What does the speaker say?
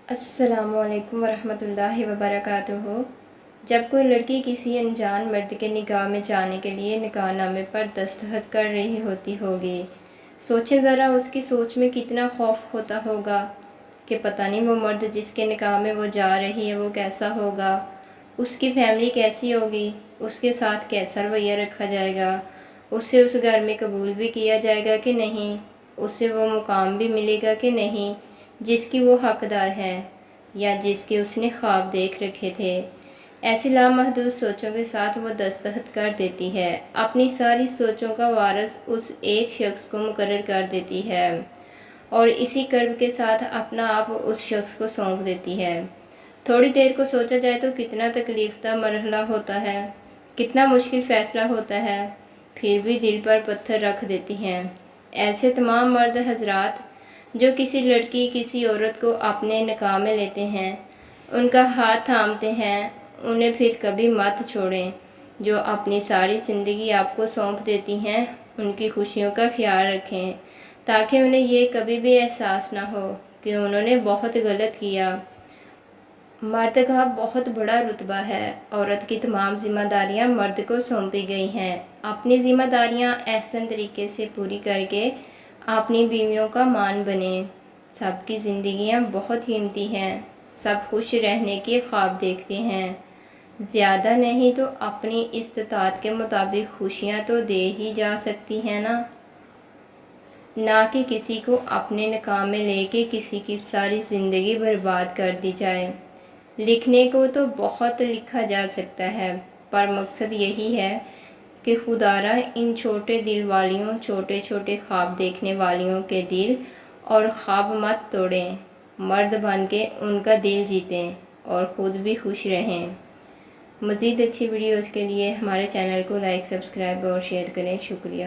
السلام علیکم ورحمۃ اللہ وبرکاتہ۔ جب کوئی لڑکی کسی انجان مرد کے نکاح میں جانے کے لیے نکاح نامے پر دستخط کر رہی ہوتی ہوگی، سوچیں ذرا اس کی سوچ میں کتنا خوف ہوتا ہوگا کہ پتہ نہیں وہ مرد جس کے نکاح میں وہ جا رہی ہے وہ کیسا ہوگا، اس کی فیملی کیسی ہوگی، اس کے ساتھ کیسا رویہ رکھا جائے گا، اسے اس گھر میں قبول بھی کیا جائے گا کہ نہیں، اسے وہ مقام بھی ملے گا کہ نہیں جس کی وہ حقدار ہے یا جس کے اس نے خواب دیکھ رکھے تھے۔ ایسی لامحدود سوچوں کے ساتھ وہ دستخط کر دیتی ہے، اپنی ساری سوچوں کا وارث اس ایک شخص کو مقرر کر دیتی ہے اور اسی کرب کے ساتھ اپنا آپ اس شخص کو سونپ دیتی ہے۔ تھوڑی دیر کو سوچا جائے تو کتنا تکلیف دہ مرحلہ ہوتا ہے، کتنا مشکل فیصلہ ہوتا ہے، پھر بھی دل پر پتھر رکھ دیتی ہیں۔ ایسے تمام مرد حضرات جو کسی لڑکی کسی عورت کو اپنے نکاح میں لیتے ہیں، ان کا ہاتھ تھامتے ہیں، انہیں پھر کبھی مت چھوڑیں۔ جو اپنی ساری زندگی آپ کو سونپ دیتی ہیں، ان کی خوشیوں کا خیال رکھیں تاکہ انہیں یہ کبھی بھی احساس نہ ہو کہ انہوں نے بہت غلط کیا۔ مرد کا بہت بڑا رتبہ ہے، عورت کی تمام ذمہ داریاں مرد کو سونپی گئی ہیں۔ اپنی ذمہ داریاں احسن طریقے سے پوری کر کے اپنی بیویوں کا مان بنیں۔ سب کی زندگیاں بہت قیمتی ہیں، سب خوش رہنے کے خواب دیکھتے ہیں، زیادہ نہیں تو اپنی استطاعت کے مطابق خوشیاں تو دے ہی جا سکتی ہیں نا، نہ کہ کسی کو اپنے نکاح میں لے کے کسی کی ساری زندگی برباد کر دی جائے۔ لکھنے کو تو بہت لکھا جا سکتا ہے، پر مقصد یہی ہے کہ خدارا ان چھوٹے دل والیوں، چھوٹے چھوٹے خواب دیکھنے والیوں کے دل اور خواب مت توڑیں، مرد بن کے ان کا دل جیتیں اور خود بھی خوش رہیں۔ مزید اچھی ویڈیوز کے لیے ہمارے چینل کو لائک، سبسکرائب اور شیئر کریں۔ شکریہ۔